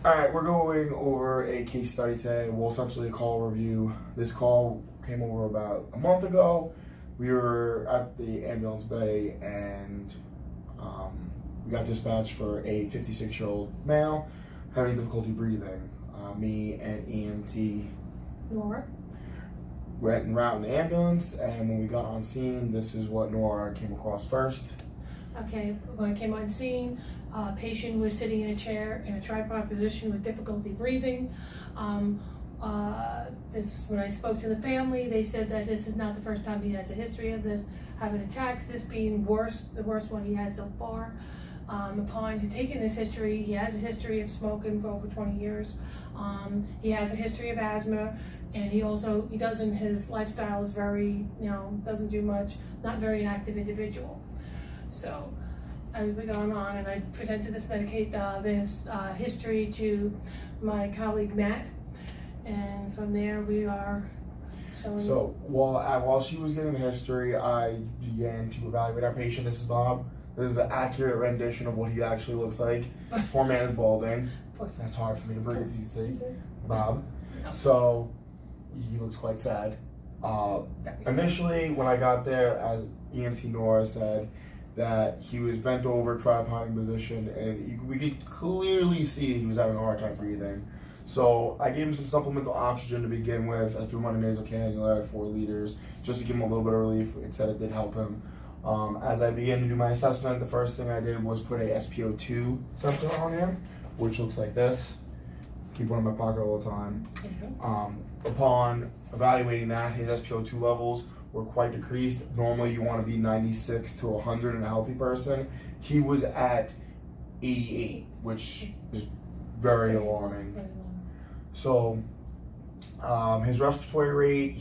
Alright, we're going over a case study today. Well, essentially a call review. This call came over about a month ago. We were at the ambulance bay and we got dispatched for a 56-year-old male having difficulty breathing. Me and EMT Nora. went en route in the ambulance, and when we got on scene, this is what Nora came across first. Okay, when I came on scene, patient was sitting in a chair in a tripod position with difficulty breathing. When I spoke to the family, they said that this is not the first time he has a history of this, having attacks, this being the worst one he had so far. Upon taking this history, he has a history of smoking for over 20 years. He has a history of asthma, and his lifestyle is very, doesn't do much, not very an active individual. So as we go on, and I presented this history to my colleague Matt, and from there we are showing. So while she was getting the history, I began to evaluate our patient. This is Bob. This is an accurate rendition of what he actually looks like. Poor man is balding. That's hard for me to breathe, you see. Bob. So he looks quite sad. Initially, when I got there, as EMT Nora said, that he was bent over, tripoding position, and we could clearly see he was having a hard time breathing. So I gave him some supplemental oxygen to begin with. I threw him on a nasal cannula at 4 liters just to give him a little bit of relief. It said it did help him. As I began to do my assessment, the first thing I did was put a SpO2 sensor on him, which looks like this. Keep one in my pocket all the time. Upon evaluating that, his SpO2 levels were quite decreased. Normally you want to be 96 to 100 in a healthy person. He was at 88, which is very alarming. So his respiratory rate,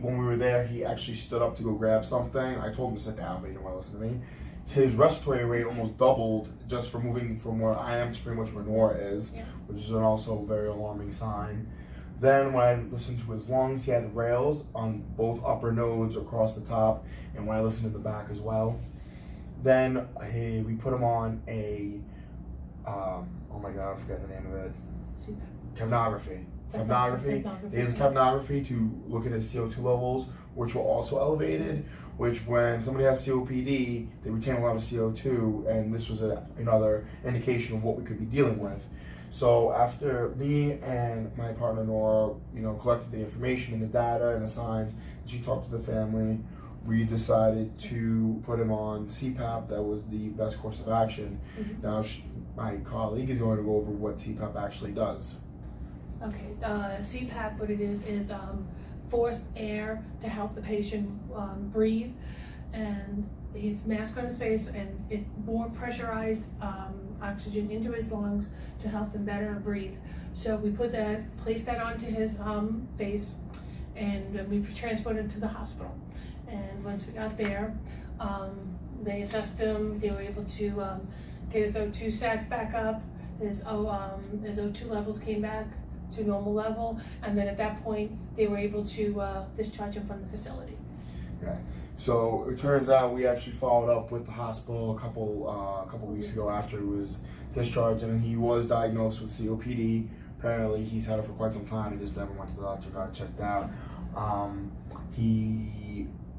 when we were there, he actually stood up to go grab something. I told him to sit down, but he didn't want to listen to me. His respiratory rate almost doubled just from moving from where I am to pretty much where Nora is, which is also a very alarming sign. Then when I listened to his lungs, he had rails on both upper nodes across the top, and when I listened to the back as well. Then we put him on a, oh my God, I forgot the name of it. Capnography. They use a capnography to look at his CO2 levels, which were also elevated, which when somebody has COPD, they retain a lot of CO2, and this was another indication of what we could be dealing with. So after me and my partner Nora, collected the information and the data and the signs, and she talked to the family, we decided to put him on CPAP. That was the best course of action. Now my colleague is going to go over what CPAP actually does. Okay, CPAP, what it is forced air to help the patient breathe, and his mask on his face, and it more pressurized oxygen into his lungs to help him better breathe. So we placed that onto his face, and we transported him to the hospital. And once we got there, they assessed him. They were able to get his O2 sats back up. His O2 levels came back to normal level, and then at that point they were able to discharge him from the facility. Okay. So it turns out we actually followed up with the hospital a couple weeks ago after he was discharged, and he was diagnosed with COPD. Apparently he's had it for quite some time. He just never went to the doctor, got it checked out.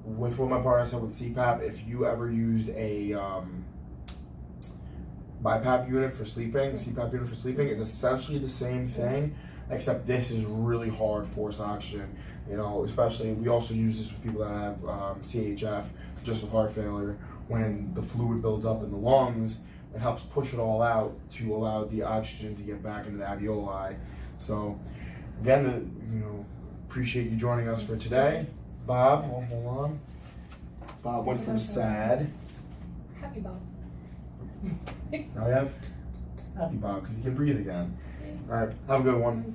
With what my partner said with CPAP, if you ever used a BiPAP unit for sleeping, CPAP unit for sleeping, it's essentially the same thing, except this is really hard force oxygen. Especially we also use this with people that have CHF, congestive heart failure. When the fluid builds up in the lungs, it helps push it all out to allow the oxygen to get back into the alveoli. So again, appreciate you joining us for today. Bob, hold on. Bob went from sad. Happy Bob. Now we have Happy Bob because he can breathe again. All right, have a good one.